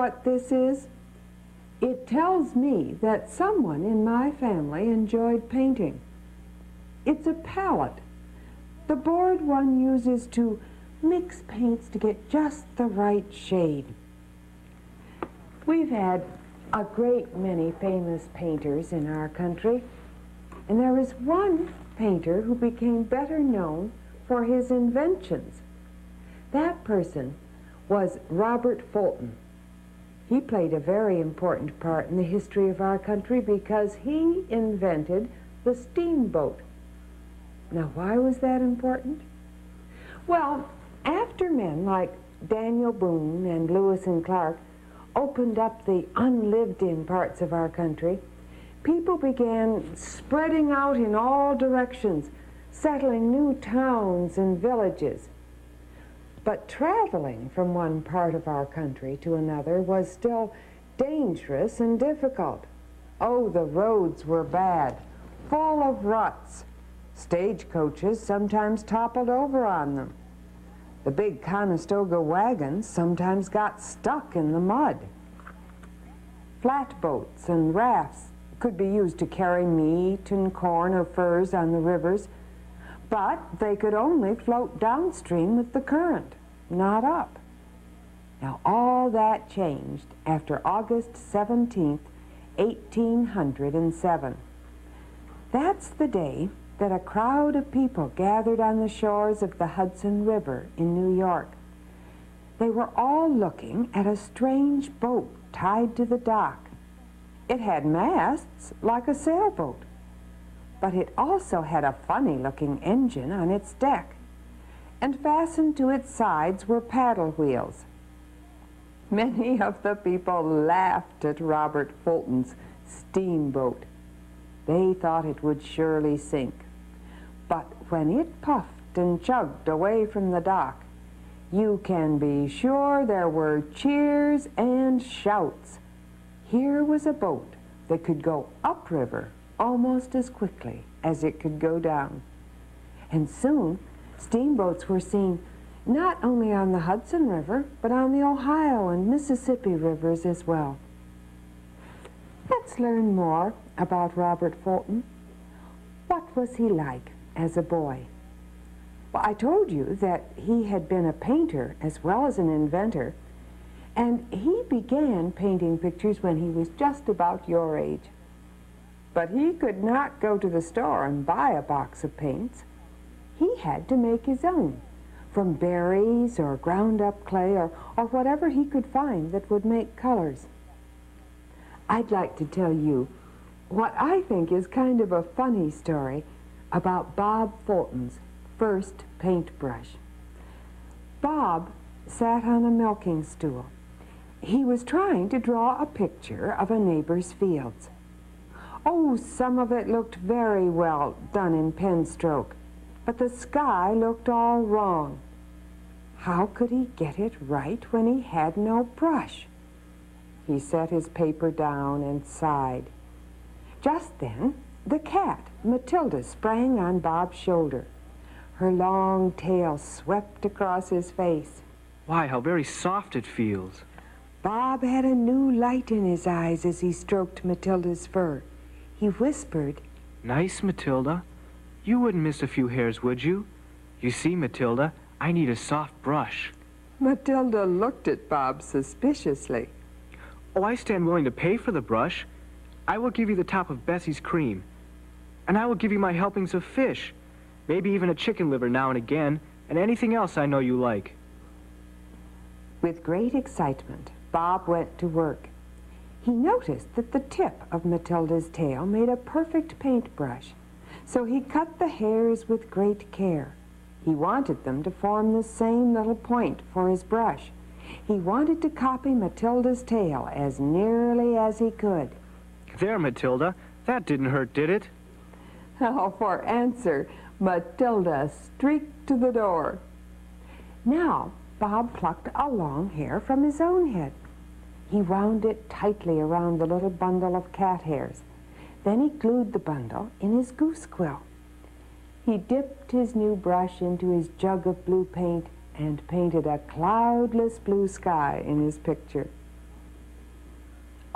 what this is? It tells me that someone in my family enjoyed painting. It's a palette, the board one uses to mix paints to get just the right shade. We've had a great many famous painters in our country, and there was one painter who became better known for his inventions. That person was Robert Fulton. He played a very important part in the history of our country because he invented the steamboat. Now, why was that important? Well, after men like Daniel Boone and Lewis and Clark opened up the unlived-in parts of our country, people began spreading out in all directions, settling new towns and villages. But traveling from one part of our country to another was still dangerous and difficult. Oh, the roads were bad, full of ruts. Stagecoaches sometimes toppled over on them. The big Conestoga wagons sometimes got stuck in the mud. Flatboats and rafts could be used to carry meat and corn or furs on the rivers, but they could only float downstream with the current, not up. Now, all that changed after August 17th, 1807. That's the day that a crowd of people gathered on the shores of the Hudson River in New York. They were all looking at a strange boat tied to the dock. It had masts like a sailboat, but it also had a funny-looking engine on its deck, and fastened to its sides were paddle wheels. Many of the people laughed at Robert Fulton's steamboat. They thought it would surely sink. But when it puffed and chugged away from the dock, you can be sure there were cheers and shouts. Here was a boat that could go upriver almost as quickly as it could go down. And soon, steamboats were seen not only on the Hudson River, but on the Ohio and Mississippi rivers as well. Let's learn more about Robert Fulton. What was he like as a boy? Well, I told you that he had been a painter as well as an inventor, and he began painting pictures when he was just about your age. But he could not go to the store and buy a box of paints. He had to make his own, from berries or ground-up clay or whatever he could find that would make colors. I'd like to tell you what I think is kind of a funny story about Bob Fulton's first paintbrush. Bob sat on a milking stool. He was trying to draw a picture of a neighbor's fields. Oh, some of it looked very well done in pen stroke, but the sky looked all wrong. How could he get it right when he had no brush? He set his paper down and sighed. Just then, the cat, Matilda, sprang on Bob's shoulder. Her long tail swept across his face. Why, how very soft it feels. Bob had a new light in his eyes as he stroked Matilda's fur. He whispered, "Nice, Matilda. You wouldn't miss a few hairs, would you? You see, Matilda, I need a soft brush." Matilda looked at Bob suspiciously. "Oh, I stand willing to pay for the brush. I will give you the top of Bessie's cream. And I will give you my helpings of fish, maybe even a chicken liver now and again, and anything else I know you like." With great excitement, Bob went to work. He noticed that the tip of Matilda's tail made a perfect paintbrush, so he cut the hairs with great care. He wanted them to form the same little point for his brush. He wanted to copy Matilda's tail as nearly as he could. There, Matilda, that didn't hurt, did it? Oh, for answer, Matilda streaked to the door. Now, Bob plucked a long hair from his own head. He wound it tightly around the little bundle of cat hairs. Then he glued the bundle in his goose quill. He dipped his new brush into his jug of blue paint and painted a cloudless blue sky in his picture.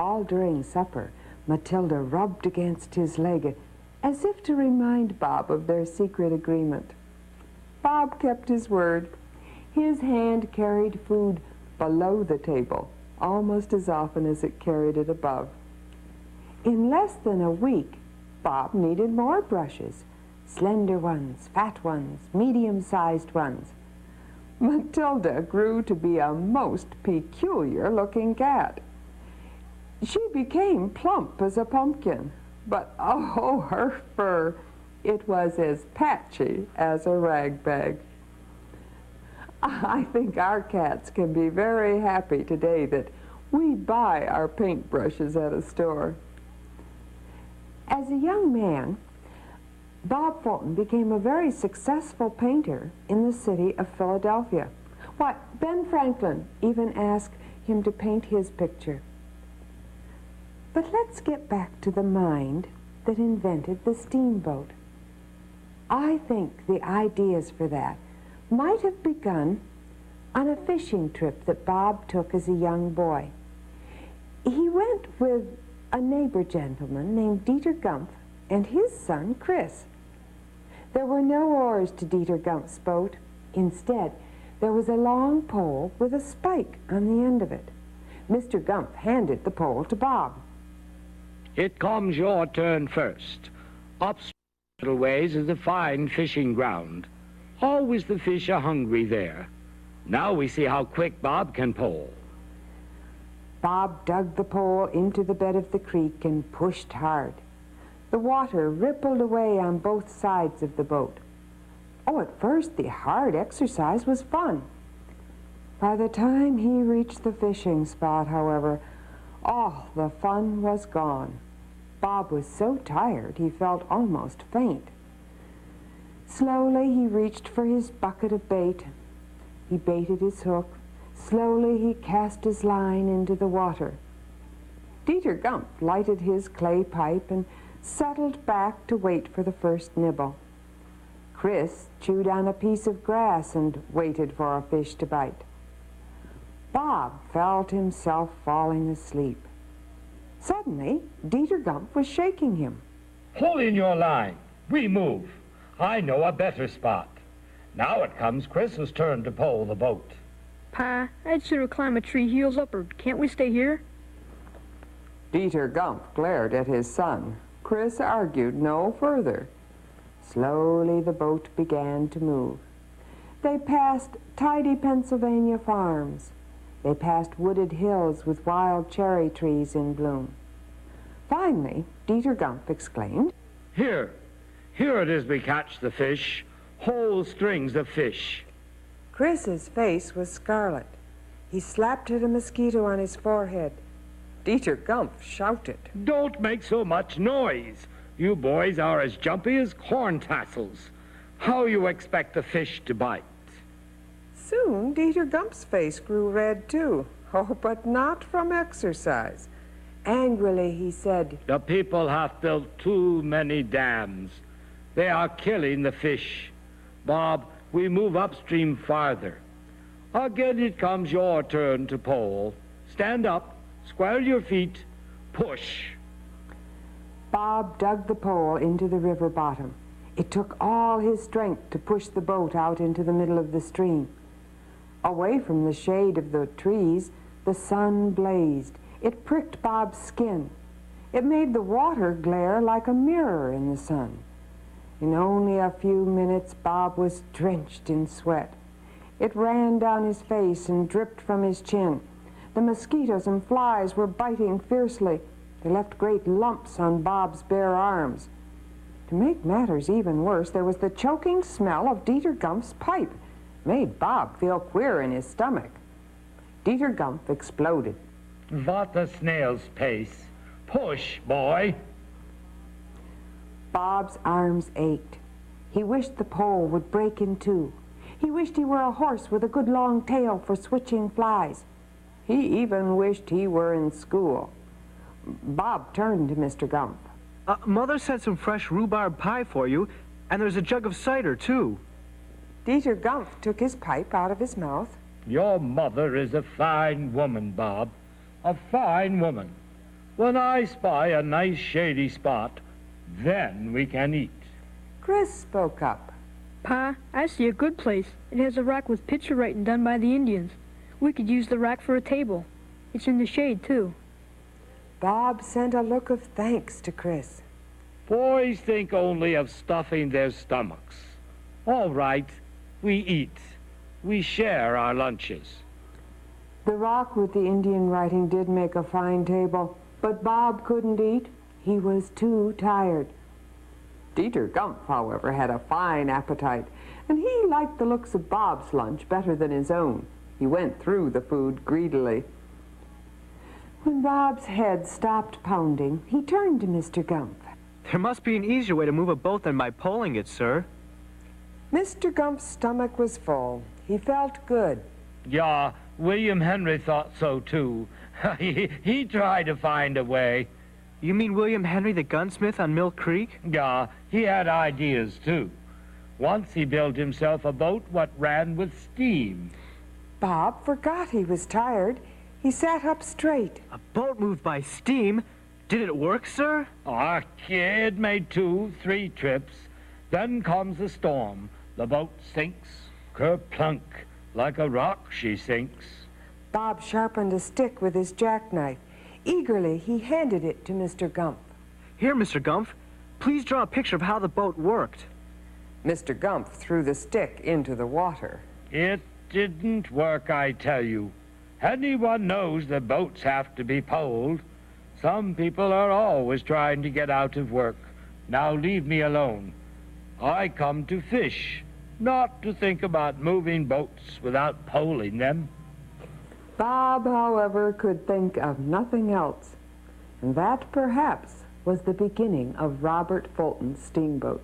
All during supper, Matilda rubbed against his leg as if to remind Bob of their secret agreement. Bob kept his word. His hand carried food below the table almost as often as it carried it above. In less than a week, Bob needed more brushes, slender ones, fat ones, medium-sized ones. Matilda grew to be a most peculiar-looking cat. She became plump as a pumpkin, but oh, her fur, it was as patchy as a ragbag. I think our cats can be very happy today that we buy our paintbrushes at a store. As a young man, Bob Fulton became a very successful painter in the city of Philadelphia. Why, Ben Franklin even asked him to paint his picture. But let's get back to the mind that invented the steamboat. I think the ideas for that might have begun on a fishing trip that Bob took as a young boy. He went with a neighbor gentleman named Dieter Gumpf and his son, Chris. There were no oars to Dieter Gumpf's boat. Instead, there was a long pole with a spike on the end of it. Mr. Gumpf handed the pole to Bob. It comes your turn first. Upstream a little ways is a fine fishing ground. Always the fish are hungry there. Now we see how quick Bob can pole. Bob dug the pole into the bed of the creek and pushed hard. The water rippled away on both sides of the boat. Oh, at first the hard exercise was fun. By the time he reached the fishing spot, however, all the fun was gone. Bob was so tired he felt almost faint. Slowly he reached for his bucket of bait. He baited his hook. Slowly he cast his line into the water. Dieter Gumpf lighted his clay pipe and settled back to wait for the first nibble. Chris chewed on a piece of grass and waited for a fish to bite. Bob felt himself falling asleep. Suddenly, Dieter Gumpf was shaking him. Pull in your line. We move. I know a better spot. Now it comes Chris's turn to pole the boat. Pa, I'd sooner climb a tree heels up, or can't we stay here? Dieter Gumpf glared at his son. Chris argued no further. Slowly the boat began to move. They passed tidy Pennsylvania farms. They passed wooded hills with wild cherry trees in bloom. Finally, Dieter Gumpf exclaimed, Here it is we catch the fish. Whole strings of fish. Chris's face was scarlet. He slapped at a mosquito on his forehead. Dieter Gumpf shouted, Don't make so much noise. You boys are as jumpy as corn tassels. How you expect the fish to bite? Soon Dieter Gumpf's face grew red too. Oh, but not from exercise. Angrily he said, The people have built too many dams. They are killing the fish. Bob, we move upstream farther. Again it comes your turn to pole. Stand up, square your feet, push. Bob dug the pole into the river bottom. It took all his strength to push the boat out into the middle of the stream. Away from the shade of the trees, the sun blazed. It pricked Bob's skin. It made the water glare like a mirror in the sun. In only a few minutes, Bob was drenched in sweat. It ran down his face and dripped from his chin. The mosquitoes and flies were biting fiercely. They left great lumps on Bob's bare arms. To make matters even worse, there was the choking smell of Dieter Gumpf's pipe. It made Bob feel queer in his stomach. Dieter Gumpf exploded. What a snail's pace. Push, boy. Bob's arms ached. He wished the pole would break in two. He wished he were a horse with a good long tail for switching flies. He even wished he were in school. Bob turned to Mr. Gumpf. Mother sent some fresh rhubarb pie for you, and there's a jug of cider, too. Dieter Gumpf took his pipe out of his mouth. Your mother is a fine woman, Bob. A fine woman. When I spy a nice shady spot, then we can eat. Chris spoke up. Pa, I see a good place. It has a rack with picture writing done by the Indians. We could use the rack for a table. It's in the shade, too. Bob sent a look of thanks to Chris. Boys think only of stuffing their stomachs. All right, we eat. We share our lunches. The rock with the Indian writing did make a fine table, but Bob couldn't eat. He was too tired. Dieter Gumpf, however, had a fine appetite, and he liked the looks of Bob's lunch better than his own. He went through the food greedily. When Bob's head stopped pounding, he turned to Mr. Gumpf. There must be an easier way to move a boat than by poling it, sir. Mr. Gumpf's stomach was full. He felt good. Yeah, William Henry thought so, too. he tried to find a way. You mean William Henry the gunsmith on Mill Creek? Yeah, he had ideas, too. Once he built himself a boat what ran with steam. Bob forgot he was tired. He sat up straight. A boat moved by steam? Did it work, sir? Our kid made 2, 3 trips. Then comes a storm. The boat sinks. Kerplunk. Like a rock she sinks. Bob sharpened a stick with his jackknife. Eagerly, he handed it to Mr. Gumpf. Here, Mr. Gumpf. Please draw a picture of how the boat worked. Mr. Gumpf threw the stick into the water. It didn't work, I tell you. Anyone knows that boats have to be poled. Some people are always trying to get out of work. Now leave me alone. I come to fish, not to think about moving boats without poling them. Bob, however, could think of nothing else. And that, perhaps, was the beginning of Robert Fulton's steamboat.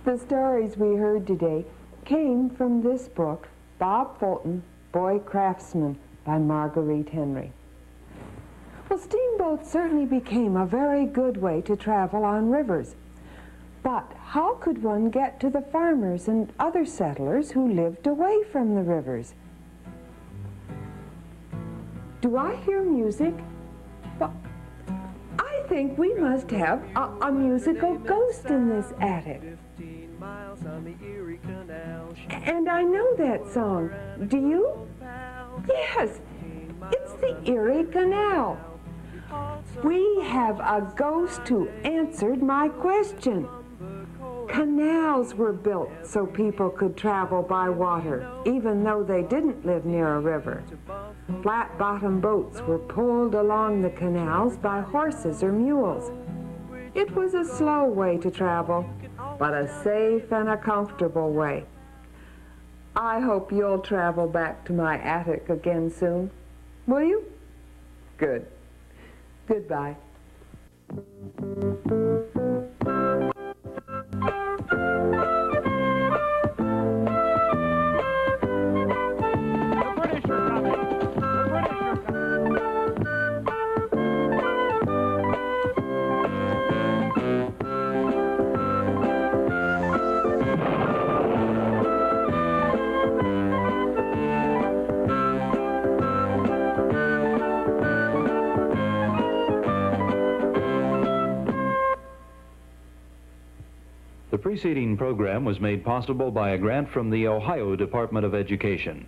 The stories we heard today came from this book, Bob Fulton, Boy Craftsman, by Marguerite Henry. Well, steamboats certainly became a very good way to travel on rivers. But how could one get to the farmers and other settlers who lived away from the rivers? Do I hear music? Well, I think we must have a musical ghost in this attic. And I know that song. Do you? Yes, it's the Erie Canal. We have a ghost who answered my question. Canals were built so people could travel by water, even though they didn't live near a river. Flat-bottom boats were pulled along the canals by horses or mules. It was a slow way to travel, but a safe and a comfortable way. I hope you'll travel back to my attic again soon. Will you? Good. Goodbye. The preceding program was made possible by a grant from the Ohio Department of Education.